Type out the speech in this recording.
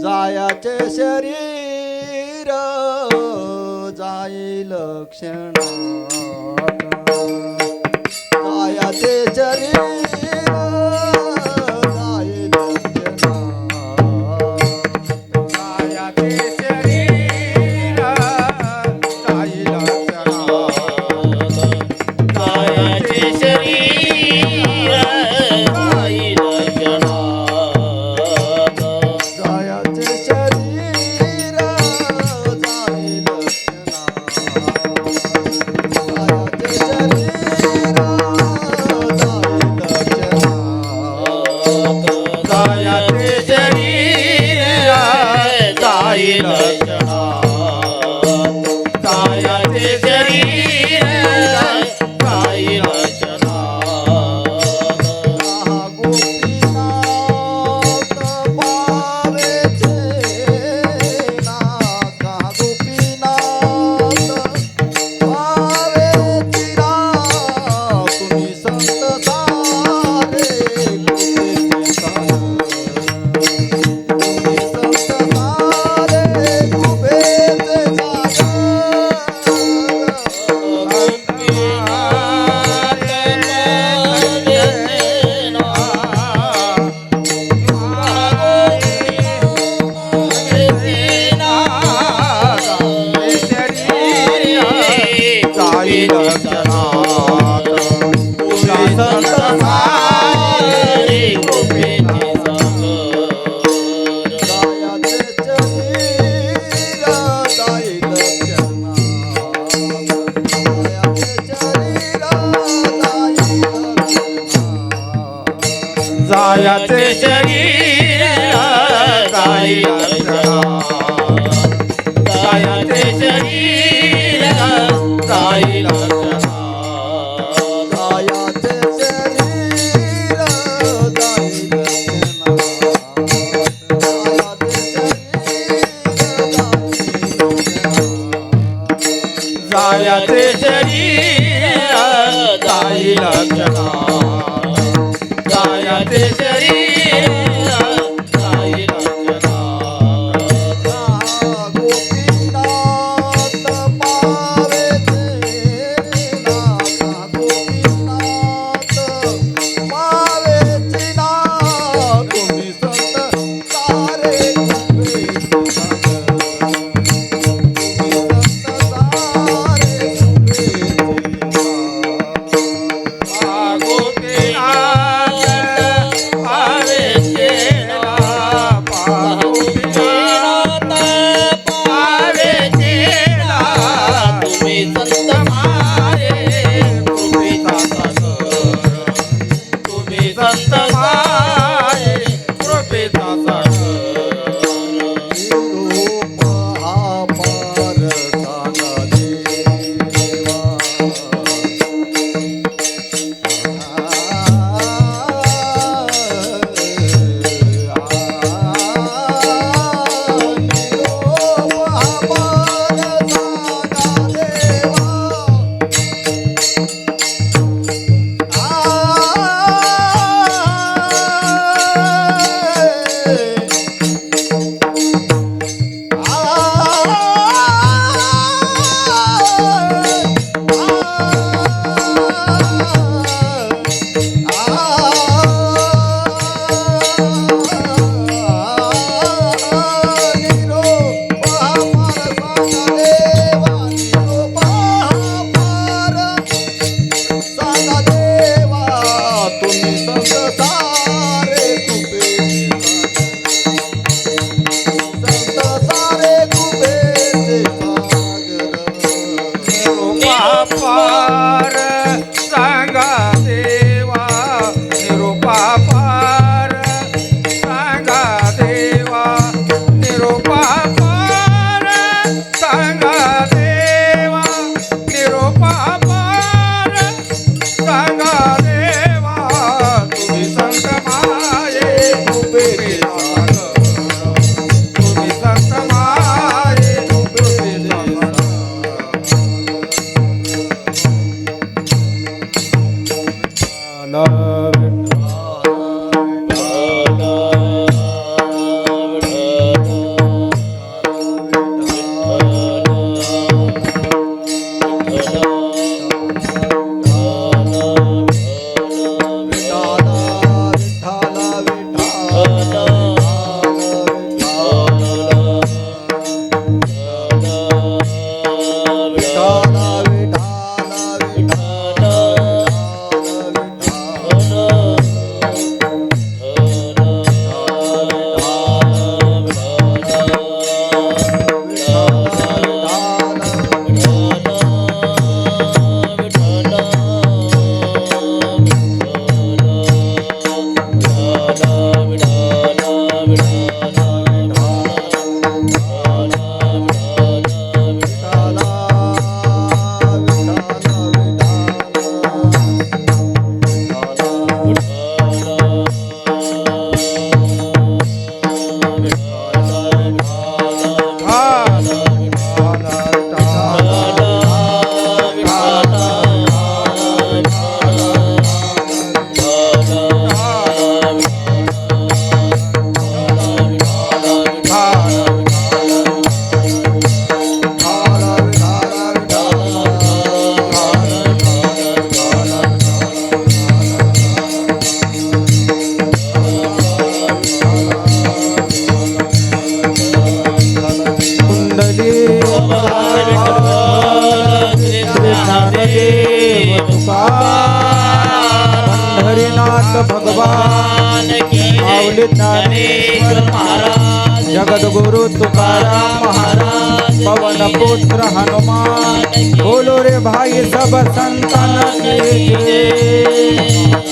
जायाचे शरीर जाईल क्षणात जायाचे शरीर जाईल क्षणात जायाचे शरीर जाईल क्षणात जायाचे शरीर जाईल क्षणात जायाचे शरीर जाईल क्षणात जायाचे शरीर जाईल क्षणात जायाचे शरीर जाईल क्षणात गोपीनाथ पावेचे नाथा गोपीनाथ पावेची राव तुम्ही संत सारे लोकेचे तुम्ही संत सारे कुबेचे जाईल क्षणात तुझा संत सारे गोपीचे जायाचे शरीर जाईल क्षणात जायाचे शरीर जाईल क्षणात जायाचे शरीर जाईल क्षणात जायाचे शरीर जाईल क्षणात जायाचे शरीर जाईल क्षणात जायाचे शरीर जाईल क्षणात जायाचे शरीर जाईल क्षणात गोपीनाथ पावेचे नाथा गोपीनाथ पावेचे नाथ तुम्ही संत सारे कुबेचे संत माये कृपेचा सागर पंढरीनाथ भगवान की माऊली ज्ञानेश्वर महाराज जगद्गुरु तुकाराम महाराज पवन पुत्र हनुमान बोलो रे भाई सब संतन की जय।